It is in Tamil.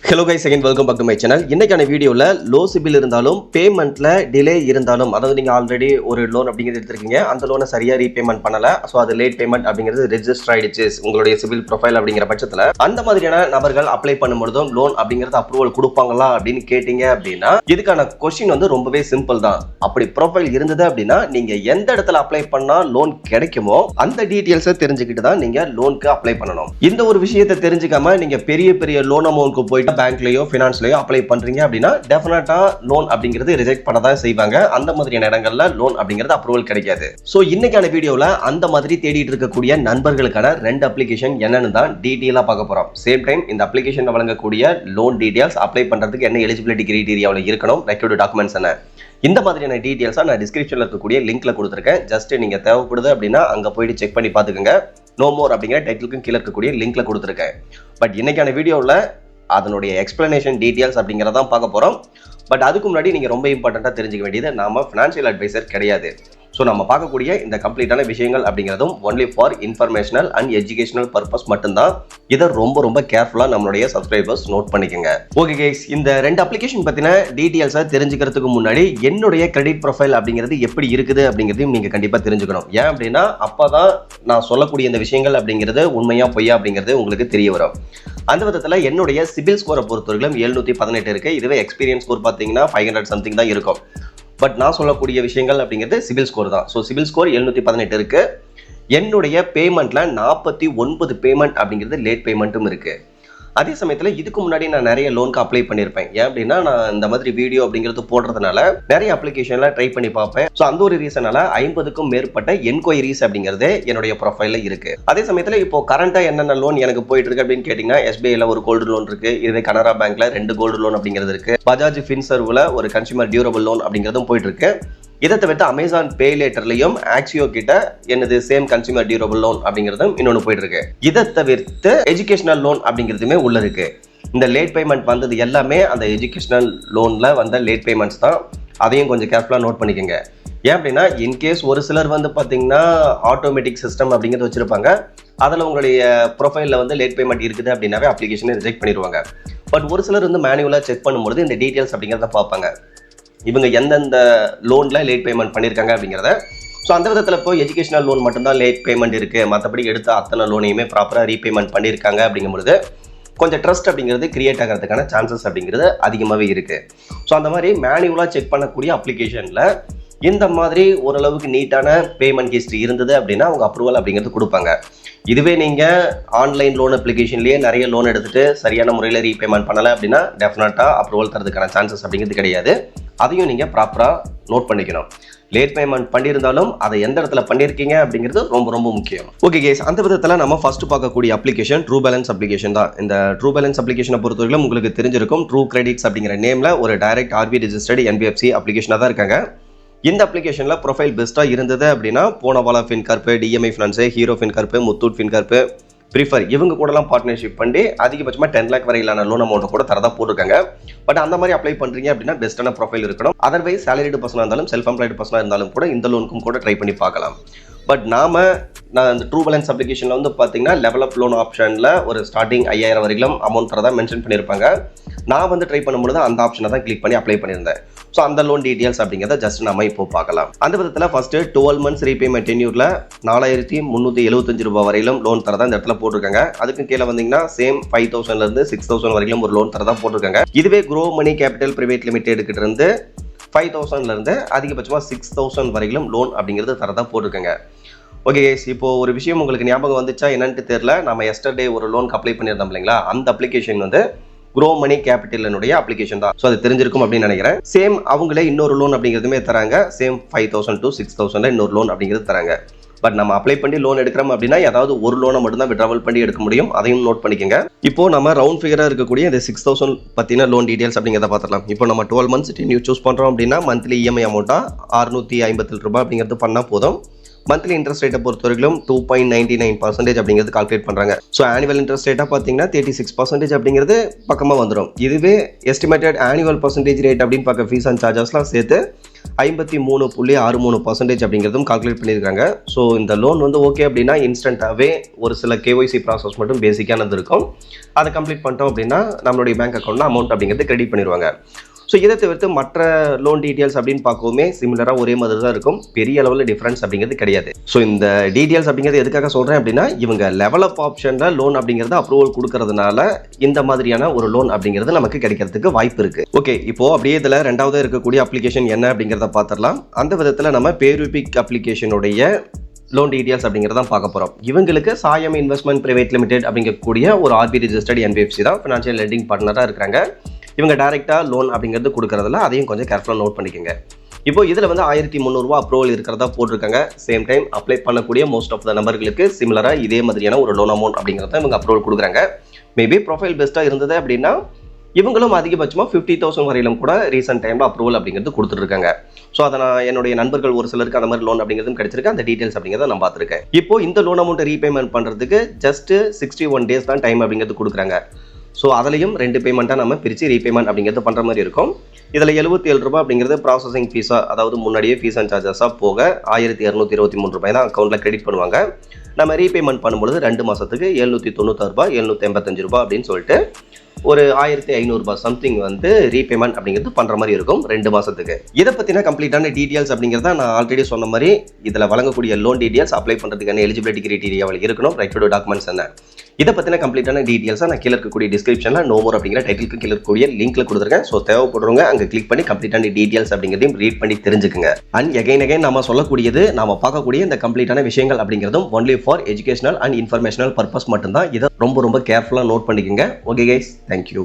Hello guys, again welcome back to my channel. இன்னைக்கான வீடியோல லோ சிபில் இருந்தாலும் பேமெண்ட்ல டிலே இருந்தாலும், அதாவது நீங்க ஆல்ரெடி ஒரு லோன் அப்படிங்கிறது எடுத்திருக்கீங்க, அந்த லோனை சரியா ரீபேமெண்ட் பண்ணல, சோ அது லேட் பேமெண்ட் அப்படிங்கிறது ரெஜிஸ்டர் ஆயிடுச்சு உங்களுடைய சிபில் ப்ரொஃபைல் அப்படிங்கிற பட்சத்துல அந்த மாதிரியான நபர்கள் அப்ளை பண்ணும்போதும் லோன் அப்படிங்கிறது அப்ரூவல் கொடுப்பாங்களா அப்படின்னு கேட்டீங்க அப்படின்னா இதுக்கான கொஸ்டின் வந்து ரொம்பவே சிம்பிள் தான். அப்படி ப்ரொஃபைல் இருந்தது அப்படின்னா நீங்க எந்த இடத்துல அப்ளை பண்ணா லோன் கிடைக்குமோ அந்த டீடைல்ஸை தெரிஞ்சுக்கிட்டு தான் நீங்க லோனுக்கு அப்ளை பண்ணணும். இந்த ஒரு விஷயத்தை தெரிஞ்சுக்காம நீங்க பெரிய பெரிய லோன் அமௌண்ட்க்கு போயிட்டு பேங்க்லயோ ஃபினான்ஸ்லயோ அப்ளை பண்றீங்க அப்படின்னா டெஃபினட்டா லோன் அப்படிங்கிறது ரிஜெக்ட் பண்ண தான் செய்வாங்க. அந்த மாதிரியான இடங்கள்ல லோன் அப்படிங்கிறது அப்ரூவல் கிடைக்காது. சோ இன்னைக்கான வீடியோல அந்த மாதிரி தேடிட்டு இருக்கக்கூடிய நண்பர்களுக்கான ரெண்டு அப்ளிகேஷன் என்னன்னு தான் டீடைலா பார்க்க போறோம். சேம் டைம் இந்த அப்ளிகேஷன்ல வழங்கக்கூடிய லோன் டீடைல்ஸ், அப்ளை பண்றதுக்கு என்ன எலிஜிபிலிட்டி கிரைட்டீரியாவுல இருக்கணும், ரெக்வயர்ட் டாக்குமெண்ட்ஸ் என்ன, இந்த மாதிரியான டீடைல்ஸா நான் டிஸ்கிரிப்ஷன்ல இருக்கக்கூடிய லிங்க்ல கொடுத்துருக்கேன். ஜஸ்ட் நீங்க தேவைப்படுது அப்படின்னா அங்க போயிட்டு செக் பண்ணி பாத்துக்கோங்க. நோ மோர் அப்படிங்கிற டைட்டிலுக்கும் கீழே இருக்கக்கூடிய லிங்க்ல கொடுத்துருக்கேன். பட் இன்னைக்கான வீடியோல அதனுடைய எக்ஸ்பிளனேஷன் டீடைல்ஸ் அப்படிங்கிறதான் பார்க்க போறோம். பட் அதுக்கு முன்னாடி நீங்க ரொம்ப இம்பார்ட்டண்டா தெரிஞ்சுக்க வேண்டியது, நாம ஃபினான்ஷியல் அட்வைசர் கிடையாது. ஸோ நம்ம பார்க்கக்கூடிய இந்த கம்ப்ளீட்டான விஷயங்கள் அப்படிங்கிறதும் only for informational and educational purpose மட்டும்தான். இதை ரொம்ப ரொம்ப கேர்ஃபுல்லாக நம்மளுடைய சப்ஸ்கிரைபர்ஸ் நோட் பண்ணிக்கோங்க. ஓகே கைஸ், இந்த ரெண்டு அப்ளிகேஷன் பற்றின டீட்டெயில்ஸை தெரிஞ்சுக்கிறதுக்கு முன்னாடி என்னுடைய கிரெடிட் ப்ரொஃபைல் அப்படிங்கிறது எப்படி இருக்குது அப்படிங்கிறதையும் நீங்கள் கண்டிப்பாக தெரிஞ்சுக்கணும். ஏன் அப்படின்னா அப்போ தான் நான் சொல்லக்கூடிய இந்த விஷயங்கள் அப்படிங்கிறது உண்மையா பொய்யா அப்படிங்கிறது உங்களுக்கு தெரிய வரும். அந்த விதத்தில் என்னுடைய சிபில் ஸ்கோரை பொறுத்தவரைக்கும் 718 இருக்கு. இதுவே எக்ஸ்பீரியன்ஸ் ஸ்கோர் பார்த்தீங்கன்னா 500 சம்திங் தான் இருக்கும். பட் நான் சொல்லக்கூடிய விஷயங்கள் அப்படிங்கிறது சிபில் ஸ்கோர் தான். ஸோ சிபில் ஸ்கோர் 718 இருக்கு. என்னுடைய பேமெண்ட்ல 49 பேமெண்ட் அப்படிங்கிறது லேட் பேமெண்ட்டும் இருக்கு. அதே சமயத்தில் இதுக்கு முன்னாடி நான் நிறைய லோனுக்கு அப்ளை பண்ணியிருப்பேன். ஏன் அப்படின்னா நான் இந்த மாதிரி வீடியோ அப்படிங்கிறது போடுறதுனால நிறைய அப்ளிகேஷன்ல ட்ரை பண்ணி பார்ப்பேன். ஸோ அந்த ஒரு ரீசனால 50க்கும் மேற்பட்ட என்கொயரிஸ் அப்படிங்கிறது என்னுடைய ப்ரொஃபைல்ல இருக்கு. அதே சமயத்தில் இப்போ கரண்டா என்னென்ன லோன் எனக்கு போயிட்டு இருக்கு அப்படின்னு கேட்டீங்கன்னா, எஸ்பிஐல ஒரு கோல்டு லோன் இருக்கு, இதுவே கனரா பேங்க்ல 2 கோல்டு லோன் அப்படிங்கிறது இருக்கு, பஜாஜ் ஃபின்சர்வ்ல ஒரு கன்சியூமர் டியூரபிள் லோன் அப்படிங்கிறதும் போயிட்டு இருக்கு. இதை தவிர்த்து அமேசான் பே லேட்டர்லையும் ஆக்சியோ கிட்ட என்னது சேம் கன்சியூமர் டியூரபிள் லோன் அப்படிங்கிறதும் இன்னொன்று போயிட்டு இருக்கு. இதை தவிர்த்து எஜுகேஷனல் லோன் அப்படிங்கிறதுமே உள்ள இருக்கு. இந்த லேட் பேமெண்ட் வந்தது எல்லாமே அந்த எஜுகேஷனல் லோன்ல வந்த லேட் பேமெண்ட்ஸ் தான். அதையும் கொஞ்சம் கேர்ஃபுல்லாக நோட் பண்ணிக்கோங்க. ஏன் அப்படின்னா இன்கேஸ் ஒரு சிலர் வந்து பார்த்தீங்கன்னா ஆட்டோமேட்டிக் சிஸ்டம் அப்படிங்கிறது வச்சிருப்பாங்க, அதில் உங்களுடைய ப்ரொஃபைலில் வந்து லேட் பேமெண்ட் இருக்குது அப்படின்னாவே அப்ளிகேஷனை ரிஜெக்ட் பண்ணிடுவாங்க. பட் ஒரு சிலர் வந்து மேனுவலாக செக் பண்ணும்போது இந்த டீட்டெயில்ஸ் அப்படிங்கிறத பார்ப்பாங்க, இவங்க எந்தெந்த லோன்ல லேட் பேமெண்ட் பண்ணியிருக்காங்க அப்படிங்கிறத. ஸோ அந்த விதத்தில் இப்போ எஜுகேஷனல் லோன் மட்டும்தான் லேட் பேமெண்ட் இருக்கு, மற்றபடி எடுத்த அத்தனை லோனையுமே ப்ராப்பராக ரீபேமெண்ட் பண்ணியிருக்காங்க அப்படிங்கும்பொழுது கொஞ்சம் ட்ரஸ்ட் அப்படிங்கிறது கிரியேட் ஆகிறதுக்கான சான்சஸ் அப்படிங்கிறது அதிகமாகவே இருக்கு. ஸோ அந்த மாதிரி மேனுவலாக செக் பண்ணக்கூடிய அப்ளிகேஷனில் இந்த மாதிரி ஓரளவுக்கு நீட்டான பேமெண்ட் ஹிஸ்ட்ரி இருந்தது அப்படின்னா அவங்க அப்ரூவல் அப்படிங்கிறது கொடுப்பாங்க. இதுவே நீங்கள் ஆன்லைன் லோன் அப்ளிகேஷன்லேயே நிறைய லோன் எடுத்துகிட்டு சரியான முறையில் ரீபேமெண்ட் பண்ணலை அப்படின்னா டெஃபினட்டாக அப்ரூவல் தரதுக்கான சான்சஸ் அப்படிங்கிறது கிடையாது. அதையும் நீங்கள் ப்ராப்பராக நோட் பண்ணிக்கணும். லேட் பேமெண்ட் பண்ணியிருந்தாலும் அதை எந்த இடத்துல பண்ணியிருக்கீங்க அப்படிங்கிறது ரொம்ப ரொம்ப முக்கியம். ஓகே கேஸ், அந்த விதத்தில் நம்ம ஃபர்ஸ்ட் பார்க்கக்கூடிய அப்ளிகேஷன் ட்ரூ பேலன்ஸ் அப்ளிகேஷன் தான். இந்த ட்ரூ பேலன்ஸ் அப்ளிகேஷனை பொறுத்தவரைக்கும் உங்களுக்கு தெரிஞ்சிருக்கும், ட்ரூ கிரெடிட்ஸ் அப்படிங்கிற நேமில் ஒரு டைரக்ட் ஆர்பி ரெஜிஸ்டர்டு என்பிஎஃப்சி அப்ளிகேஷனாக தான் இருக்காங்க. இந்த அப்ளிகேஷனில் ப்ரொஃபைல் பெஸ்ட்டாக இருந்தது அப்படின்னா Poonawalla Fincorp, DMI Finance, Hero Fincorp, Muthoot Fincorp, prefer இவங்க கூடலாம் பார்ட்னர்ஷிப் பண்ணி அதிகபட்சமாக 10 lakh வரையிலான லோன் அமௌண்ட்டை கூட தரதா போட்டிருக்காங்க. பட் அந்த மாதிரி அப்ளை பண்ணுறீங்க அப்படின்னா பெஸ்ட்டான ப்ரொஃபைல் இருக்கணும். அதர்வைஸ் சேலரிடு பர்சனாக இருந்தாலும் செல்ஃப் எம்ப்ளாய்டு பர்சனாக இருந்தாலும் கூட இந்த லோனுக்கும் கூட ட்ரை பண்ணி பார்க்கலாம். பட் நான் இந்த ட்ரூ பேலன்ஸ் அப்ளிகேஷனில் வந்து பார்த்தீங்கன்னா லெவலப் லோன் ஆப்ஷனில் ஒரு ஸ்டார்டிங் 5000 வரைக்கும் அமௌண்ட் தரதா மென்ஷன் பண்ணியிருப்பாங்க. நான் வந்து ட்ரை பண்ணும்போது அந்த ஆப்ஷனை தான் கிளிக் பண்ணி அப்ளை பண்ணியிருந்தேன். ஸோ அந்த லோன் டீடைல்ஸ் அப்படிங்கிறத ஜஸ்ட் நம்ம இப்போ பார்க்கலாம். அந்த விதத்தில் ஃபர்ஸ்ட் 12 months ரீபேமெண்ட் டென்யூரில் 4375 ரூபாய் வரையிலும் லோன் தரதா இந்த இடத்துல போட்டிருக்காங்க. அதுக்கு கீழே வந்தீங்கன்னா சேம் 5000 6000 வரைக்கும் ஒரு லோன் தரதா போட்டிருக்காங்க. இதுவே க்ரோ மணி கேபிட்டல் பிரைவேட் லிமிடெட் கிட்ட இருந்து 5000 அதிகபட்சமாக 6000 வரைக்கும் லோன் அப்படிங்கிறது தரதா போட்டிருக்காங்க. ஓகே கேஸ், இப்போ ஒரு விஷயம் உங்களுக்கு ஞாபகம் வந்துச்சா என்னன்னு தெரியல, நம்ம எஸ்டர்டே ஒரு லோனுக்கு அப்ளை பண்ணியிருந்தோம் இல்லைங்களா, அந்த அப்ளிகேஷன் வந்து க்ரோ மணி கேபிட்டலினுடைய அப்ளிகேஷன் தான். ஸோ அது தெரிஞ்சிருக்கும் அப்படின்னு நினைக்கிறேன். சேம் அவங்களே இன்னொரு லோன் அப்படிங்கிறதுமே தராங்க. சேம் 5000 to 6000 இன்னொரு லோன் அப்படிங்கிறது தராங்க. பட் நம்ம அப்ளை பண்ணி லோன் எடுக்கிறோம் அப்படின்னா ஏதாவது ஒரு லோனை மட்டும் தான் விட்ராவல் பண்ணி எடுக்க முடியும். அதையும் நோட் பண்ணிக்கோங்க. இப்போ நம்ம ரவுண்ட் ஃபிகராக இருக்கக்கூடிய இந்த 6000 பற்றின லோன் டீடைல்ஸ் அப்படிங்கிறத பார்த்துக்கலாம். இப்போ நம்ம 12 months டென்யூர் சூஸ் பண்ணுறோம் அப்படின்னா மந்த்லி இஎம்ஐ அமௌண்ட்டாக 657 ரூபாய் அப்படிங்கிறது பண்ணால் போதும். மந்த்லி இன்ட்ரெஸ்ட் ரேட்டை பொறுத்தவரைக்கும் 2.99% அப்படிங்கிறது கால்குலேட் பண்ணுறாங்க. ஸோ ஆனுவல் இன்ட்ரெஸ்ட் ரேட்டாக பார்த்தீங்கன்னா 36% அப்படிங்கிறது பக்கமாக வந்துடும். இதுவே எஸ்டிமேட்டட் ஆனுவல் பர்சன்டேஜ் ரேட் அப்படின்னு பார்க்க ஃபீஸ் அண்ட் சார்ஜஸ்லாம் சேர்த்து 53.63% அப்படிங்கிறதும் கால்குலேட் பண்ணியிருக்காங்க. ஸோ இந்த லோன் வந்து ஓகே அப்படின்னா இன்ஸ்டண்ட்டாகவே ஒரு சில கேஒய்சி ப்ராசஸ் மட்டும் பேசிக்கானது இருக்கும். அதை கம்ப்ளீட் பண்ணிட்டோம் அப்படின்னா நம்மளுடைய பேங்க் அக்கௌண்ட்டில் அமௌண்ட் அப்படிங்கிறது கிரெடிட் பண்ணிடுவாங்க. ஸோ இதை தவிர்த்து மற்ற லோன் டீட்டெயில்ஸ் அப்படின்னு பார்க்கவுமே சிமிலராக ஒரே மாதிரி தான் இருக்கும். பெரிய அளவில் டிஃப்ரென்ஸ் அப்படிங்கிறது கிடையாது. ஸோ இந்த டீட்டெயில்ஸ் அப்படிங்கிறது எதுக்காக சொல்கிறேன் அப்படின்னா, இவங்க லெவல் அப் ஆப்ஷனில் லோன் அப்படிங்கிறது அப்ரூவல் கொடுக்கறதுனால இந்த மாதிரியான ஒரு லோன் அப்படிங்கிறது நமக்கு கிடைக்கிறதுக்கு வாய்ப்பு இருக்கு. ஓகே, இப்போ அப்படியே இதில் ரெண்டாவது இருக்கக்கூடிய அப்ளிகேஷன் என்ன அப்படிங்கிறத பார்த்துடலாம். அந்த விதத்தில் நம்ம பேரூபிக் அப்ளிகேஷனுடைய லோன் டீட்டெயில்ஸ் அப்படிங்கிறத பார்க்க போகிறோம். இவங்களுக்கு சாயம் இன்வெஸ்ட்மெண்ட் பிரைவேட் லிமிடெட் அப்படிங்கக்கூடிய ஒரு ஆர்பி ரிஜிஸ்டர்ட் என்பிஎஃப்சி தான் ஃபினான்ஷியல் லெண்டிங் பார்ட்னராக இருக்கிறாங்க. இவங்க டைரெக்டாக லோன் அப்படிங்கிறது கொடுக்குறதுல அதையும் கொஞ்சம் கேர்ஃபுல்லாக நோட் பண்ணிக்கோங்க. இப்போ இதில் வந்து 1300 அப்ரூவல் இருக்கிறதா போட்டிருக்காங்க. சேம் டைம் அப்ளை பண்ணக்கூடிய மோஸ்ட் ஆஃப் த நம்பர்களுக்கு சிமிலராக இதே மாதிரியான ஒரு லோன் அமௌண்ட் அப்படிங்கிறத இவங்க அப்ரூவல் கொடுக்குறாங்க. மேபி ப்ரொஃபைல் பெஸ்ட்டாக இருந்தது அப்படின்னா இவங்களும் அதிகபட்சமாக 50,000 வரையிலும் கூட ரீசெண்ட் டைமில் அப்ரூவல் அப்படிங்கிறது கொடுத்துருக்காங்க. ஸோ அதை நான் என்னுடைய நண்பர்கள் ஒரு சிலருக்கு அந்த மாதிரி லோன் அப்படிங்கிறதும் கிடைச்சிருக்கு. அந்த டீட்டெயில்ஸ் அப்படிங்கிறத நான் பார்த்துருக்கேன். இப்போ இந்த லோன் அமௌண்ட்டை ரீபேமெண்ட் பண்ணுறதுக்கு ஜஸ்ட் 61 டேஸ் தான் டைம் அப்படிங்கிறது கொடுக்குறாங்க. ஸோ அதிலையும் 2 பேமெண்ட்டாக நம்ம பிரித்து ரீபேமெண்ட் அப்படிங்கிறது பண்ணுற மாதிரி இருக்கும். இதில் 77 ரூபாய் அப்படிங்கிறது ப்ராசஸிங் ஃபீஸாக, அதாவது முன்னாடியே ஃபீஸ் அண்ட் சார்ஜஸாக போக 1223 ரூபாய் தான் அக்கௌண்ட்டில் கிரெடிட் பண்ணுவாங்க. நம்ம ரீபேமெண்ட் பண்ணும்பொழுது 2 மாதத்துக்கு 796 ரூபாய் 785 ரூபாய் அப்படின்னு சொல்லிட்டு ஒரு 1500 ரூபாய் சம்திங் வந்து ரீபேமெண்ட் அப்படிங்கிறது பண்ணுற மாதிரி இருக்கும் 2 மாதத்துக்கு. இதை பற்றின கம்ப்ளீட்டான டீட்டெயில்ஸ் அப்படிங்கிறத நான் ஆல்ரெடி சொன்ன மாதிரி இதில் வழங்கக்கூடிய லோன் டீட்டெயில்ஸ் அப்ளை பண்ணுறதுக்கான எலிஜிபிலிட்டி கிரைட்டீரியாவில் இருக்கணும். ரைட் டு டாக்குமெண்ட்ஸ் என்ன, இதை பற்றின கம்ப்ளீட்டான டீட்டெயில்ஸை நான் கீழே இருக்கக்கூடிய டிஸ்கிரிப்ஷனில் நோ மோர் அப்படிங்கிற டைட்டிலுக்கு கீழே இருக்கக்கூடிய லிங்க்ல கொடுத்துருக்கேன். ஸோ தேவைப்படுறவங்க அங்கே கிளிக் பண்ணி கம்ப்ளீட்டான டீட்டெயில்ஸ் அப்படிங்கிறதையும் ரீட் பண்ணி தெரிஞ்சுக்குங்க. அண்ட் எகைன் நம்ம சொல்லக்கூடியது, நாம பார்க்கக்கூடிய இந்த கம்ப்ளீட்டான விஷயங்கள் அப்படிங்கிறதும் only for educational and informational purpose மட்டும்தான். இதை ரொம்ப கேர்ஃபுல்லாக நோட் பண்ணிக்கோங்க. Okay guys, thank you.